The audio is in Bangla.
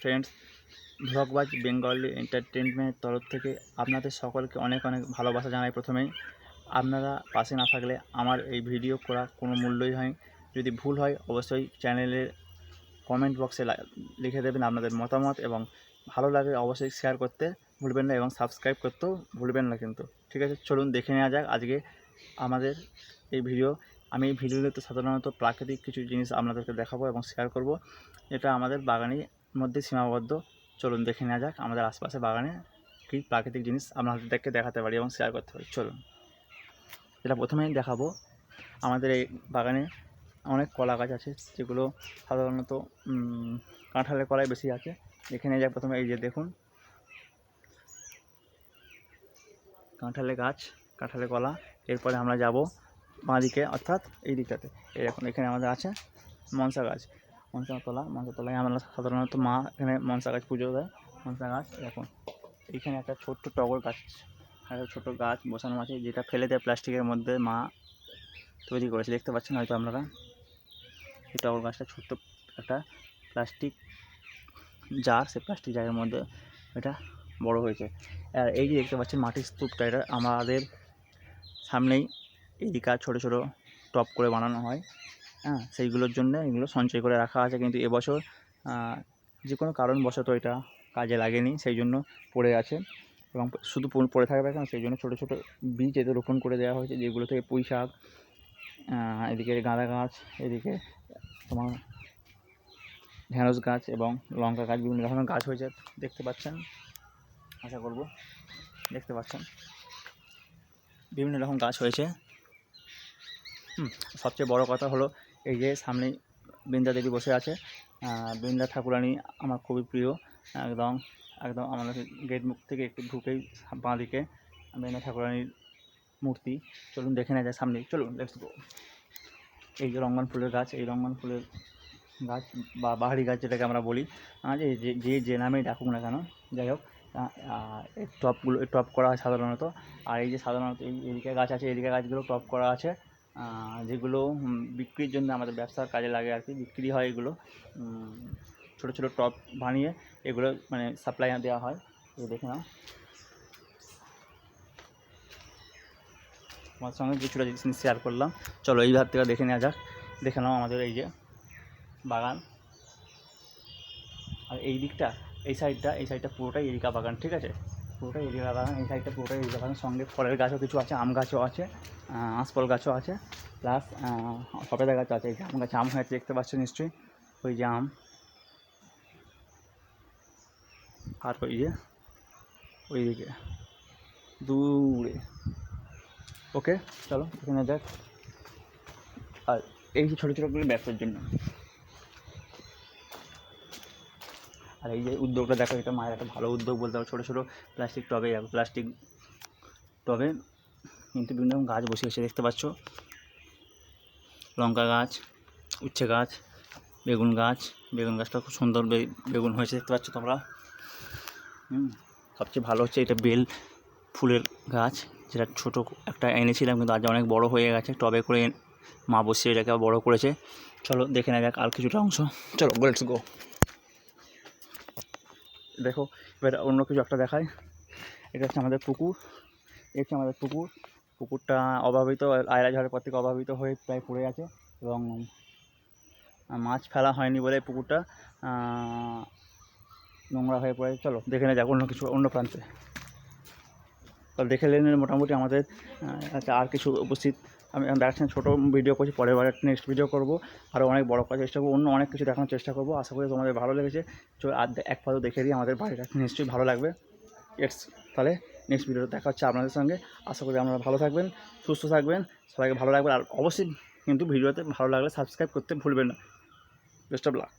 ফ্রেন্ডস, ভ্লগবাজ বেঙ্গলি এন্টারটেনমেন্টের তরফ থেকে আপনাদের সকলকে অনেক অনেক ভালোবাসা জানাই। প্রথমেই আপনারা পাশে না থাকলে আমার এই ভিডিও করা কোনো মূল্যই হয়। যদি ভুল হয় অবশ্যই চ্যানেলের কমেন্ট বক্সে লিখে দেবেন আপনাদের মতামত, এবং ভালো লাগে অবশ্যই শেয়ার করতে ভুলবেন না এবং সাবস্ক্রাইব করতেও ভুলবেন না কিন্তু। ঠিক আছে, চলুন দেখে নেওয়া যাক আজকে আমাদের এই ভিডিও। আমি এই ভিডিওতে সাধারণত প্রাকৃতিক কিছু জিনিস আপনাদেরকে দেখাবো এবং শেয়ার করব। এটা আমাদের বাগানের মধ্যে সীমাবদ্ধ। চলুন দেখে নেওয়া যাক আমাদের আশপাশে বাগানে কী প্রাকৃতিক জিনিস আপনাদেরকে দেখাতে পারি এবং শেয়ার করতে পারি। চলুন, এটা প্রথমেই দেখাবো। আমাদের এই বাগানে অনেক কলা গাছ আছে, যেগুলো সাধারণত কাঁঠালের কলাই বেশি আছে। দেখে নেওয়া যাক প্রথমে। এই যে দেখুন, কাঁঠালের গাছ, কাঁঠালের কলা। এরপরে আমরা যাব বাঁদিকে, অর্থাৎ এই দিকটাতে। এই দেখুন, এখানে আমাদের আছে মনসা গাছ, মনসা তলায় আমরা সাধারণত মা এখানে মনসা গাছ পুজো দেয়। মনসা গাছ দেখুন, এইখানে একটা ছোট্ট টগর গাছ, একটা ছোটো গাছ বসানো আছে, যেটা ফেলে দেয় প্লাস্টিকের মধ্যে মা তৈরি করেছে। দেখতে পাচ্ছেন হয়তো আপনারা, এই টগর গাছটা ছোট্ট একটা প্লাস্টিক জার, সেই প্লাস্টিক জারের মধ্যে এটা বড় হয়েছে। আর এই যে দেখতে পাচ্ছেন মাটির স্তূপটা, এটা আমাদের সামনেই এদিকে ছোটো ছোটো টপ করে বানানো হয়। সেইগুলোর জন্য এগুলো সঞ্চয় করে রাখা আছে, কিন্তু এবছর যে কোনো কারণবশত এটা কাজে লাগেনি, সেই জন্য পড়ে আছে এবং শুধু পড়ে থাকবে কেন, সেই জন্য ছোটো ছোটো বীজ এতে রোপণ করে দেওয়া হয়েছে, যেগুলো থেকে পুঁই শাক, এদিকে গাঁদা গাছ, এদিকে তোমার ঢেঁড়স গাছ এবং লঙ্কা গাছ, বিভিন্ন রকমের গাছ হয়েছে। দেখতে পাচ্ছেন, আশা করব দেখতে পাচ্ছেন বিভিন্ন রকম গাছ হয়েছে। সবচেয়ে বড় কথা হলো এই যে সামনে বৃন্দা দেবী বসে আছে। বৃন্দা ঠাকুরানী আমার খুবই প্রিয়। একদম একদম আমাদের গেট মুখ থেকে একটু ঢুকেই বাঁ দিকে বৃন্দা ঠাকুরানীর মূর্তি। চলুন দেখে নেওয়া যায় সামনে, চলুন লেটস গো। এই যে রঙ্গন ফুলের গাছ, এই রঙ্গন ফুলের গাছ বা বাহারি গাছ যেটাকে আমরা বলি, যে নামেই ডাকুক না কেন, যাই হোক, এই টপগুলো টপ করা হয় সাধারণত। আর এই যে সাধারণত এদিকে গাছ আছে, এদিকে গাছগুলো টপ করা আছে, যেগুলো বিক্রির জন্য আমাদের ব্যবসার কাজে লাগে আর কি, বিক্রি হয় এগুলো। ছোটো ছোটো টপ বানিয়ে এগুলো মানে সাপ্লাই দেওয়া হয়। এই দেখে নাও, আমার সঙ্গে কিছুটা জিনিস শেয়ার করলাম। চলো এই ভাব থেকে দেখে নেওয়া যাক। দেখে নাও আমাদের এই যে বাগান, আর এই দিকটা, এই সাইডটা পুরোটাই এরিকা বাগান। ঠিক আছে, পুরোটাই এরিকা বাগান, এই সাইডটা পুরোটাই এরিকা বাগান। সঙ্গে ফলের গাছও কিছু আছে, আম গাছও আছে, আঁশফল গাছও আছে, প্লাস সবেদা গাছ আছে। এই যে আম গাছে আম হয়েছে, দেখতে পাচ্ছ নিশ্চয়ই, ওই যে আম। আর ওই যে ওইদিকে দূরে। ওকে, চলো এখানে যাক। আর এই যে ছোটো ছোটোগুলো ব্যবসার জন্য। আর এই যে উদ্যোগটা দেখো, এটা মায়ের একটা ভালো উদ্যোগ বলতে হবে। ছোটো ছোটো প্লাস্টিক টবে কিন্তু বিভিন্ন রকম গাছ বসিয়েছে, দেখতে পাচ্ছ। লঙ্কা গাছ, উচ্ছে গাছ, বেগুন গাছটা খুব সুন্দর বেগুন হয়েছে, দেখতে পাচ্ছ তোমরা। সবচেয়ে ভালো হচ্ছে এটা বেল ফুলের গাছ, যেটা ছোটো একটা এনেছিলাম, কিন্তু আজ অনেক বড় হয়ে গেছে। টবে করে মা বসিয়ে এটাকে বড় করেছে। চলো দেখে নেওয়া যাক আর কিছুটা অংশ। চলো লেটস গো। দেখো এবার অন্য কিছু একটা দেখায়। এটা হচ্ছে আমাদের পুকুর। পুকুরটা অভাবিত, আয়লা ঝড়ের পর থেকে অভাবিত হয়ে প্রায় পড়ে আছে, এবং মাছ ফেলা হয়নি বলে পুকুরটা নোংরা হয়ে পড়ে। চলো দেখে নেওয়া যাক অন্য প্রান্তে। তবে দেখে নিলেন মোটামুটি আমাদের আর কিছু উপস্থিত। আমি দেখাচ্ছি, ছোটো ভিডিও করছি, পরের বার নেক্সট ভিডিও করবো, আরও অনেক বড় করার চেষ্টা করবো, অনেক কিছু দেখানোর চেষ্টা করবো। আশা করি তোমাদের ভালো লেগেছে। আর এক পাশও দেখে দিই আমাদের বাড়িটা, নিশ্চয়ই ভালো লাগবে। তাহলে নেক্সট ভিডিওতে দেখা হচ্ছে আপনাদের সঙ্গে। আশা করি আপনারা ভালো থাকবেন, সুস্থ থাকবেন, সবাইকে ভালো লাগবে। আর অবশ্যই কিন্তু ভিডিওতে ভালো লাগলে সাবস্ক্রাইব করতে ভুলবেন না। Best of luck.